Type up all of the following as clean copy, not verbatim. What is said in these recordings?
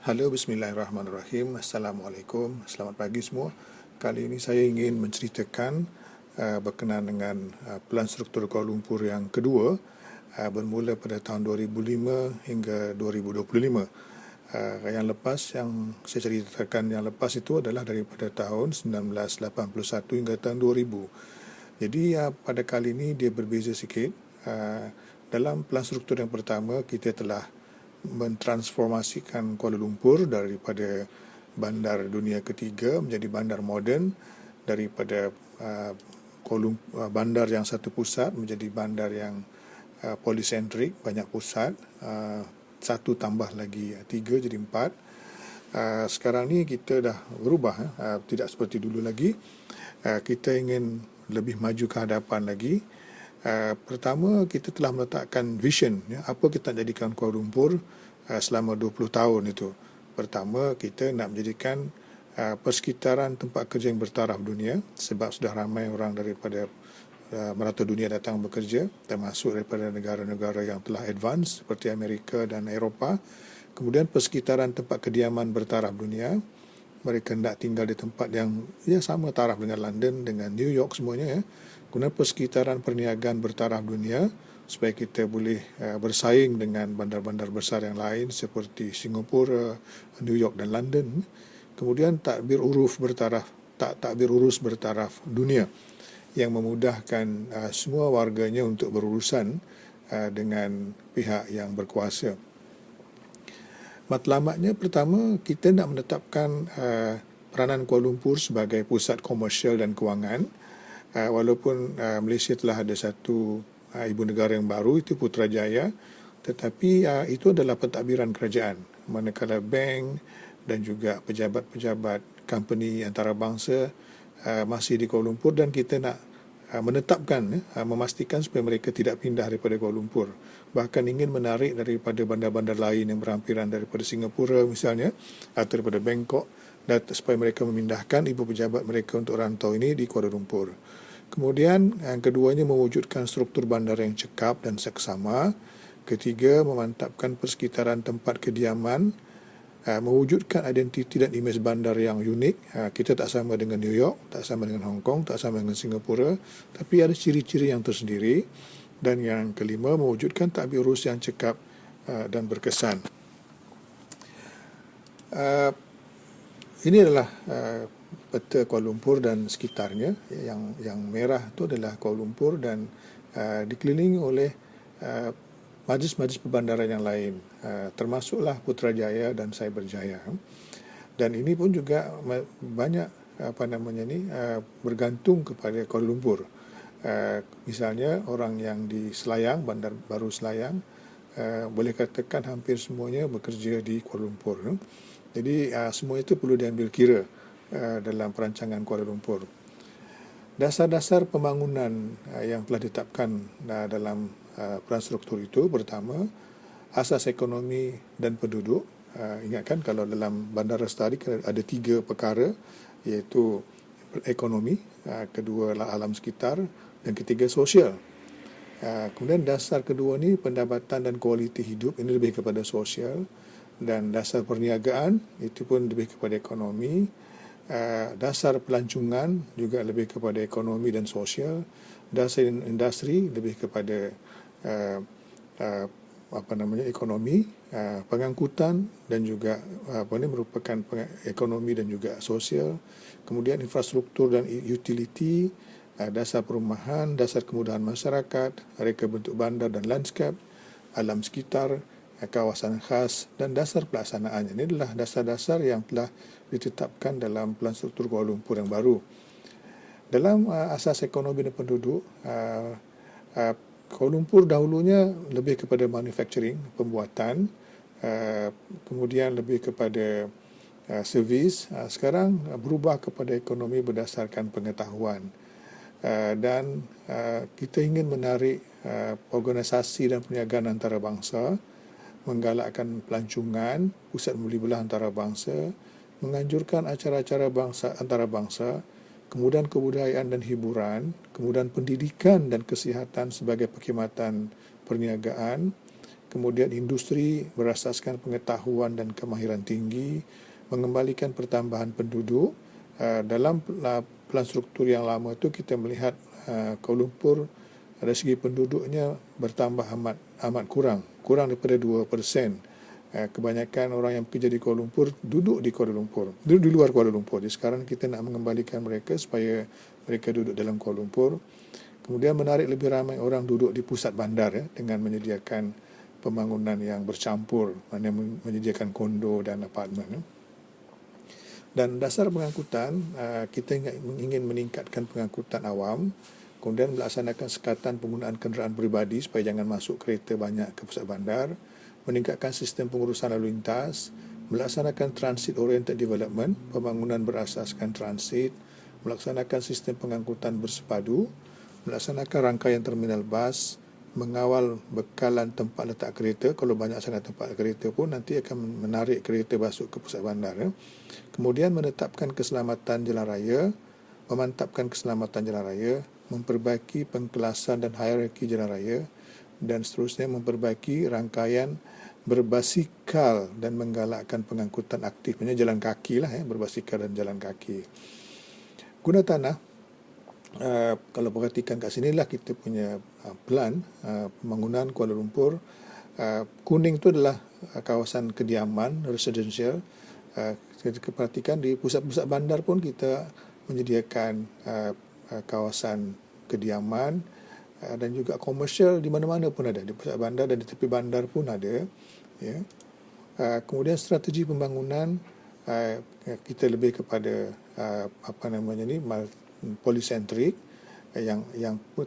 Halo, bismillahirrahmanirrahim. Assalamualaikum, selamat pagi semua. Kali ini saya ingin menceritakan berkenaan dengan Pelan Struktur Kuala Lumpur yang kedua, bermula pada tahun 2005 hingga 2025. Yang lepas, yang saya ceritakan yang lepas itu adalah daripada tahun 1981 hingga tahun 2000. Jadi pada kali ini dia berbeza sikit. Dalam pelan struktur yang pertama, kita telah mentransformasikan Kuala Lumpur daripada bandar dunia ketiga menjadi bandar moden, daripada bandar yang satu pusat menjadi bandar yang polisentrik, banyak pusat, satu tambah lagi tiga jadi empat. Sekarang ni kita dah berubah, tidak seperti dulu lagi. Kita ingin lebih maju ke hadapan lagi. Pertama, kita telah meletakkan vision, apa kita nak jadikan Kuala Lumpur selama 20 tahun itu. Pertama, kita nak menjadikan persekitaran tempat kerja yang bertaraf dunia, sebab sudah ramai orang daripada merata dunia datang bekerja, termasuk daripada negara-negara yang telah advance seperti Amerika dan Eropah. Kemudian persekitaran tempat kediaman bertaraf dunia, mereka hendak tinggal di tempat yang sama taraf dengan London, dengan New York semuanya. Kemudian persekitaran perniagaan bertaraf dunia supaya kita boleh bersaing dengan bandar-bandar besar yang lain seperti Singapura, New York dan London. Kemudian takbir urus bertaraf dunia yang memudahkan semua warganya untuk berurusan dengan pihak yang berkuasa. Matlamatnya pertama, kita nak menetapkan peranan Kuala Lumpur sebagai pusat komersial dan kewangan. Walaupun Malaysia telah ada satu ibu negara yang baru, itu Putrajaya, tetapi itu adalah pentadbiran kerajaan, manakala bank dan juga pejabat-pejabat company antarabangsa masih di Kuala Lumpur, dan kita nak menetapkan, memastikan supaya mereka tidak pindah daripada Kuala Lumpur. Bahkan ingin menarik daripada bandar-bandar lain yang berhampiran, daripada Singapura misalnya, atau daripada Bangkok, supaya mereka memindahkan ibu pejabat mereka untuk rantau ini di Kuala Lumpur. Kemudian yang keduanya, mewujudkan struktur bandar yang cekap dan seksama. Ketiga, memantapkan persekitaran tempat kediaman, mewujudkan identiti dan imej bandar yang unik. Kita tak sama dengan New York, tak sama dengan Hong Kong, tak sama dengan Singapura, tapi ada ciri-ciri yang tersendiri. Dan yang kelima, mewujudkan takbir urus yang cekap dan berkesan. Ini adalah peta Kuala Lumpur dan sekitarnya. Yang merah itu adalah Kuala Lumpur dan dikelilingi oleh majlis-majlis perbandaran yang lain, termasuklah Putrajaya dan Cyberjaya. Dan ini pun juga banyak bergantung kepada Kuala Lumpur. Misalnya orang yang di Selayang, Bandar Baru Selayang, boleh katakan hampir semuanya bekerja di Kuala Lumpur. Jadi semua itu perlu diambil kira dalam perancangan Kuala Lumpur. Dasar-dasar pembangunan yang telah ditetapkan dalam peran struktur itu, pertama, asas ekonomi dan penduduk. Ingatkan kalau dalam Bandar Lestari ada tiga perkara, iaitu ekonomi, kedua alam sekitar, dan ketiga sosial. Kemudian dasar kedua ni pendapatan dan kualiti hidup, ini lebih kepada sosial. Dan dasar perniagaan itu pun lebih kepada ekonomi. Dasar pelancongan juga lebih kepada ekonomi dan sosial. Dasar industri lebih kepada ekonomi, pengangkutan dan juga merupakan ekonomi dan juga sosial. Kemudian infrastruktur dan utility, dasar perumahan, dasar kemudahan masyarakat, reka bentuk bandar dan lanskap, alam sekitar, kawasan khas, dan dasar pelaksanaannya. Ini adalah dasar-dasar yang telah ditetapkan dalam Pelan Struktur Kuala Lumpur yang baru. Dalam asas ekonomi dan penduduk, Kuala Lumpur dahulunya lebih kepada manufacturing, pembuatan, kemudian lebih kepada servis. Sekarang berubah kepada ekonomi berdasarkan pengetahuan. Dan kita ingin menarik organisasi dan perniagaan antarabangsa, menggalakkan pelancongan, pusat membeli belah antarabangsa, menganjurkan acara-acara bangsa antarabangsa, kemudian kebudayaan dan hiburan, kemudian pendidikan dan kesihatan sebagai perkhidmatan perniagaan, kemudian industri berasaskan pengetahuan dan kemahiran tinggi, mengembalikan pertambahan penduduk. Dalam plan struktur yang lama itu kita melihat Kuala Lumpur dari segi penduduknya bertambah amat kurang daripada 2%. Kebanyakan orang yang bekerja di Kuala Lumpur duduk di luar Kuala Lumpur. Jadi sekarang kita nak mengembalikan mereka supaya mereka duduk dalam Kuala Lumpur. Kemudian menarik lebih ramai orang duduk di pusat bandar dengan menyediakan pembangunan yang bercampur, menyediakan kondo dan apartmen. Dan dasar pengangkutan, kita ingin meningkatkan pengangkutan awam, kemudian melaksanakan sekatan penggunaan kenderaan peribadi supaya jangan masuk kereta banyak ke pusat bandar, meningkatkan sistem pengurusan lalu lintas, melaksanakan transit oriented development, pembangunan berasaskan transit, melaksanakan sistem pengangkutan bersepadu, melaksanakan rangkaian terminal bas, mengawal bekalan tempat letak kereta. Kalau banyak sangat tempat kereta pun nanti akan menarik kereta masuk ke pusat bandar. Kemudian menetapkan keselamatan jalan raya, memantapkan keselamatan jalan raya, memperbaiki pengkelasan dan hierarki jalan raya, dan seterusnya memperbaiki rangkaian berbasikal dan menggalakkan pengangkutan aktif. Maksudnya jalan kaki lah, berbasikal dan jalan kaki. Guna tanah, kalau perhatikan kat sini lah kita punya plan pembangunan Kuala Lumpur. Kuning itu adalah kawasan kediaman, residential. Kita perhatikan di pusat-pusat bandar pun kita menyediakan kawasan kediaman dan juga komersial di mana-mana pun ada. Di pusat bandar dan di tepi bandar pun ada. Ya. Kemudian strategi pembangunan, kita lebih kepada polisentrik, yang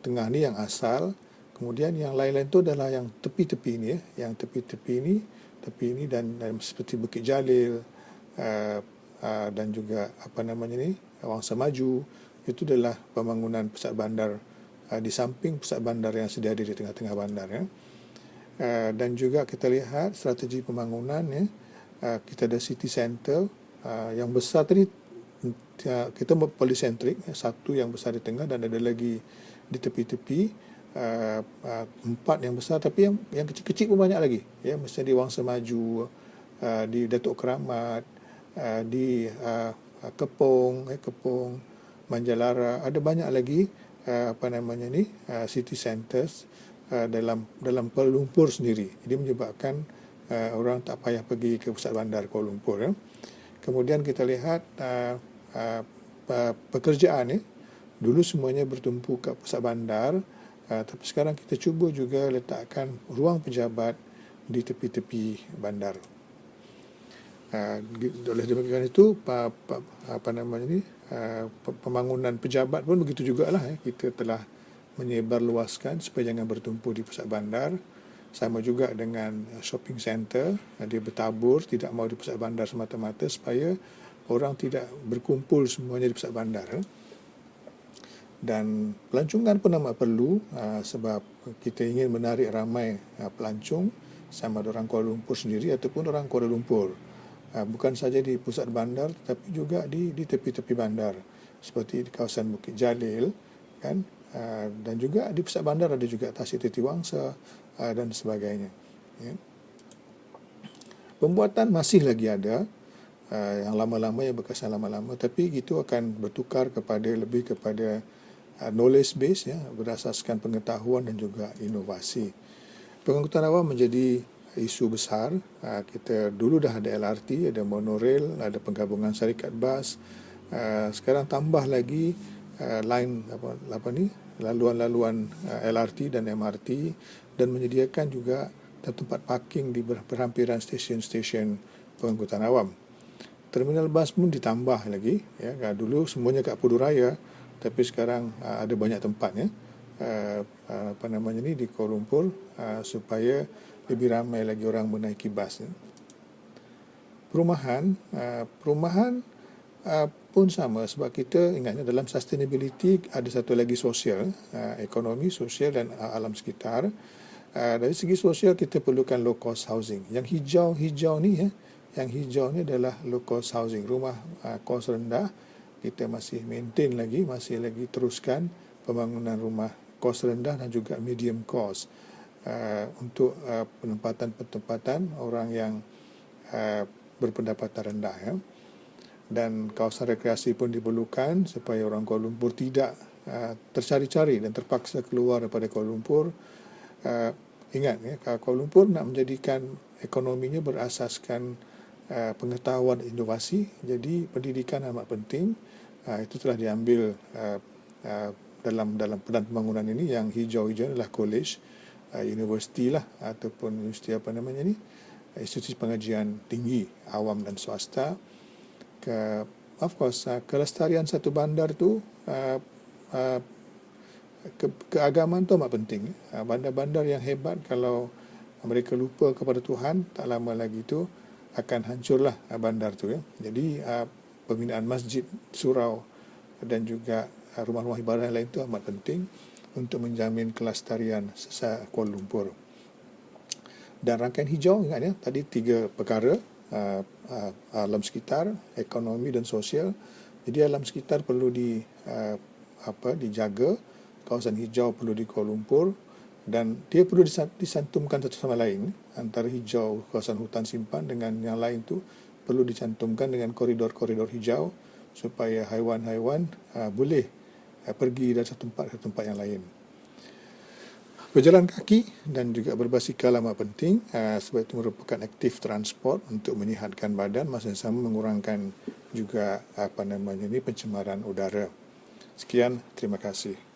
tengah ni yang asal, kemudian yang lain-lain tu adalah yang tepi-tepi ni, tepi ini dan seperti Bukit Jalil dan juga Wangsa Maju. Itu adalah pembangunan pusat bandar di samping pusat bandar yang sedia ada di tengah-tengah bandar. Dan juga kita lihat strategi pembangunan, kita ada city center yang besar tadi, kita polisentrik, satu yang besar di tengah dan ada lagi di tepi-tepi, 4 yang besar, tapi yang kecil-kecil pun banyak lagi. Misalnya di Wangsa Maju, di Datuk Keramat, di Kepong, Manjalara, ada banyak lagi city centers dalam Kuala Lumpur sendiri. Jadi menyebabkan orang tak payah pergi ke pusat bandar Kuala Lumpur. Kemudian kita lihat pekerjaan, dulu semuanya bertumpu kat pusat bandar, tapi sekarang kita cuba juga letakkan ruang pejabat di tepi-tepi bandar. Oleh demikian itu pembangunan pejabat pun begitu jugalah. Kita telah menyebarluaskan supaya jangan bertumpu di pusat bandar. Sama juga dengan shopping center, dia bertabur, tidak mahu di pusat bandar semata-mata supaya orang tidak berkumpul semuanya di pusat bandar. Dan pelancongan pun amat perlu, sebab kita ingin menarik ramai pelancong, sama ada orang Kuala Lumpur sendiri ataupun orang Kuala Lumpur. Bukan saja di pusat bandar tetapi juga di tepi-tepi bandar seperti di kawasan Bukit Jalil, kan, dan juga di pusat bandar ada juga Tasik Titiwangsa dan sebagainya. Pembuatan masih lagi ada, yang lama-lama, yang bekas lama-lama, tapi itu akan bertukar lebih kepada knowledge base, berasaskan pengetahuan dan juga inovasi. Pengangkutan awam menjadi isu besar. Kita dulu dah ada LRT, ada monorail, ada penggabungan syarikat bas. Sekarang tambah lagi laluan-laluan LRT dan MRT, dan menyediakan juga tempat parking di berhampiran stesen-stesen pengangkutan awam. Terminal bas pun ditambah lagi. Dulu semuanya kat Puduraya, tapi sekarang ada banyak tempat di Kuala Lumpur supaya lebih ramai lagi orang menaiki bas. Perumahan pun sama, sebab kita ingatnya dalam sustainability ada satu lagi sosial, ekonomi, sosial dan alam sekitar. Dari segi sosial kita perlukan low cost housing. Yang hijau ni adalah low cost housing, rumah kos rendah. Kita masih maintain masih lagi teruskan pembangunan rumah kos rendah dan juga medium cost. untuk penempatan orang yang berpendapatan rendah, ya. Dan kawasan rekreasi pun diperlukan supaya orang Kuala Lumpur tidak tercari-cari dan terpaksa keluar daripada Kuala Lumpur. Ingat, ya, Kuala Lumpur nak menjadikan ekonominya berasaskan pengetahuan dan inovasi, jadi pendidikan amat penting. Itu telah diambil dalam pelan pembangunan ini. Yang hijau-hijau adalah college, universiti lah, ataupun universiti institusi pengajian tinggi awam dan swasta. Of course, kelestarian satu bandar tu, keagamaan tu amat penting. Bandar-bandar yang hebat, kalau mereka lupa kepada Tuhan, tak lama lagi tu akan hancurlah bandar tu, ya. Jadi pembinaan masjid, surau dan juga rumah-rumah ibadah lain tu amat penting untuk menjamin kelestarian Kuala Lumpur. Dan rangkaian hijau, ingat, ya, tadi 3 perkara, alam sekitar, ekonomi dan sosial. Jadi alam sekitar perlu dijaga, kawasan hijau perlu di Kuala Lumpur, dan dia perlu disantumkan satu sama lain. Antara hijau kawasan hutan simpan dengan yang lain tu perlu dicantumkan dengan koridor-koridor hijau supaya haiwan-haiwan boleh pergi dari satu tempat ke tempat yang lain. Berjalan kaki dan juga berbasikal amat penting, sebab itu merupakan aktif transport untuk menyihatkan badan, masa sama mengurangkan juga pencemaran udara. Sekian, terima kasih.